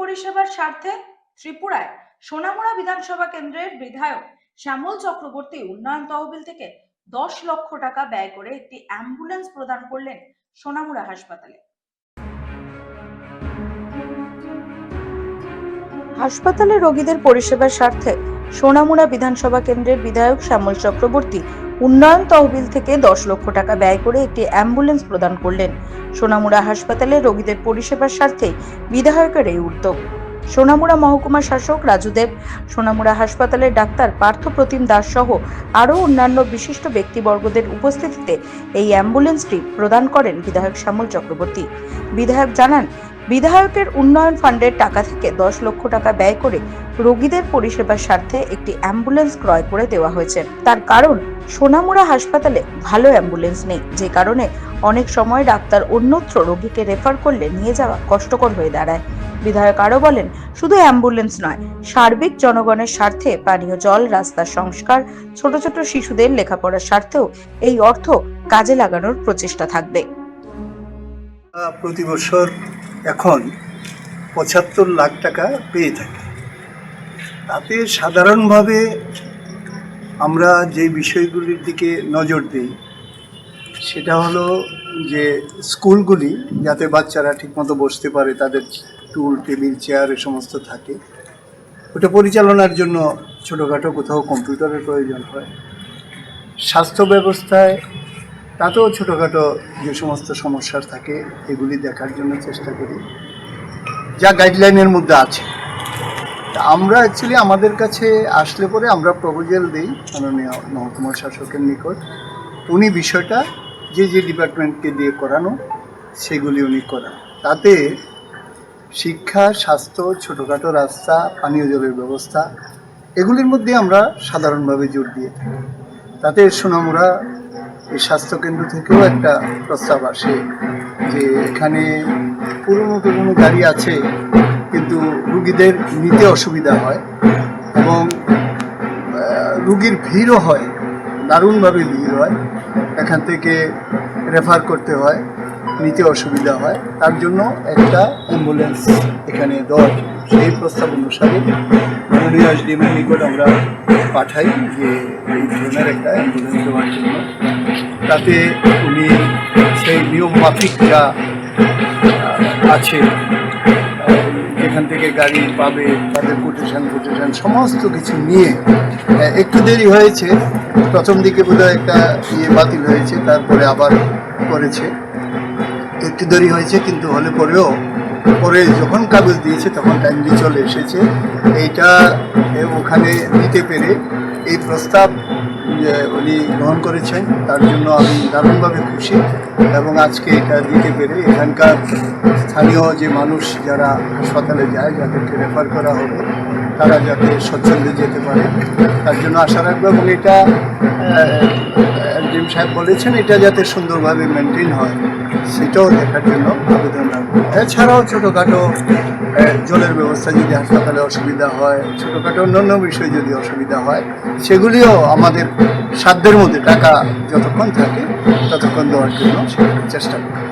পরিষেবার স্বার্থে ত্রিপুরায় সোনামুড়া বিধানসভা কেন্দ্রের বিধায়ক শ্যামল চক্রবর্তী উন্নয়ন তহবিল থেকে 10 লক্ষ টাকা ব্যয় করে একটি অ্যাম্বুলেন্স প্রদান করলেন সোনামুড়া হাসপাতালে। হাসপাতালে রোগীদের পরিষেবার স্বার্থে সোনামুড়া বিধানসভা কেন্দ্রের বিধায়ক শ্যামল চক্রবর্তী উন্নয়ন তহবিল থেকে 10 লক্ষ টাকা ব্যয় করে একটি অ্যাম্বুলেন্স প্রদান করলেন। সোনামুড়া হাসপাতালে রোগীদের পরিষেবার স্বার্থে বিধায়কের এই উদ্যোগ। সোনামুড়া মহকুমা শাসক রাজু দেব, সোনামুড়া হাসপাতালের ডাক্তার পার্থ প্রতিম দাস সহ আরও অন্যান্য বিশিষ্ট ব্যক্তিবর্গদের উপস্থিতিতে এই অ্যাম্বুলেন্সটি প্রদান করেন বিধায়ক শ্যামল চক্রবর্তী। বিধায়ক জানান, বিধায়কের উন্নয়ন ফান্ডের টাকা থেকে 10 লক্ষ টাকা ব্যয় করে রোগীদের পরিষেবার স্বার্থে একটি অ্যাম্বুলেন্স ক্রয় করে দেওয়া হয়েছে। তার কারণ, সোনামুড়া হাসপাতালে ভালো অ্যাম্বুলেন্স নেই, যে কারণে অনেক সময় ডাক্তার অন্যত্র রোগীকে রেফার করলে নিয়ে যাওয়া কষ্টকর হয়ে দাঁড়ায়। বিধায়ক আরও বলেন, শুধু অ্যাম্বুলেন্স নয়, সার্বিক জনগণের স্বার্থে পানীয় জল, রাস্তার সংস্কার, ছোট ছোট শিশুদের লেখাপড়ার স্বার্থেও এই অর্থ কাজে লাগানোর প্রচেষ্টা থাকবে। প্রতি বছর এখন 75 লাখ টাকা পেয়ে থাকি। তাতে সাধারণভাবে আমরা যে বিষয়গুলির দিকে নজর দিই সেটা হলো যে স্কুলগুলি যাতে বাচ্চারা ঠিকমতো বসতে পারে, তাদের টুল, টেবিল, চেয়ার এ সমস্ত থাকে, ওটা পরিচালনার জন্য ছোটোখাটো কোথাও কম্পিউটারের প্রয়োজন হয়। স্বাস্থ্য ব্যবস্থায় তাতেও ছোটোখাটো যে সমস্ত সমস্যা থাকে এগুলি দেখার জন্য চেষ্টা করি, যা গাইডলাইনের মধ্যে আছে। আমরা অ্যাকচুয়ালি আমাদের কাছে আসলে পরে আমরা প্রপোজাল দিই মাননীয় মহকুমা শাসকের নিকট। উনি বিষয়টা যে যে ডিপার্টমেন্টকে দিয়ে করানো সেগুলি উনি করান। তাতে শিক্ষা, স্বাস্থ্য, ছোটোখাটো রাস্তা, পানীয় জলের ব্যবস্থা, এগুলির মধ্যে আমরা সাধারণভাবে জোর দিয়ে থাকি। তাতে সোনামুড়া এই স্বাস্থ্যকেন্দ্র থেকেও একটা প্রস্তাব আসে যে এখানে পুরনো গাড়ি আছে কিন্তু রুগীদের নিতে অসুবিধা হয় এবং রুগীর ভিড়ও হয়, দারুণভাবে ভিড় হয়, এখান থেকে রেফার করতে হয়, নিতে অসুবিধা হয়। তার জন্য একটা অ্যাম্বুলেন্স এখানে দেওয়ার জন্য সেই প্রস্তাব অনুসারে মাননীয় এসডিএমের নিকট আমরা পাঠাই যে এই ধরনের একটা অ্যাম্বুলেন্স দেওয়ার জন্য। তাতে উনি সেই নিয়ম মাফিক যা আছে, যেখান থেকে গাড়ি পাবে, তাদের কোটেশন সমস্ত কিছু নিয়ে, একটু দেরি হয়েছে, প্রথম দিকে বোধহয় একটা বাতিল হয়েছে, তারপরে আবার করেছে, একটু দেরি হয়েছে, কিন্তু হলে পরেও পরে যখন কাগজ দিয়েছে তখন টাইমলি চলে এসেছে। এইটা ওখানে নিতে পেরে এই প্রস্তাব উনি গ্রহণ করেছেন, তার জন্য আমি দারুণভাবে খুশি। এবং আজকে এটা দিতে পেরে এখানকার স্থানীয় যে মানুষ যারা হাসপাতালে যায়, যাদেরকে রেফার করা হবে, তারা যাতে স্বচ্ছন্দে যেতে পারে তার জন্য আশা রাখবো। এবং এটা এসডিএম সাহেব বলেছেন এটা যাতে সুন্দরভাবে মেনটেন হয় সেটাও দেখার জন্য আবেদন রাখবো। এছাড়াও ছোটোখাটো জলের ব্যবস্থা যদি হাসপাতালে অসুবিধা হয়, ছোটোখাটো অন্যান্য বিষয় যদি অসুবিধা হয়, সেগুলিও আমাদের সাধ্যের মধ্যে টাকা যতক্ষণ থাকে ততক্ষণ দেওয়ার জন্য চেষ্টা করি।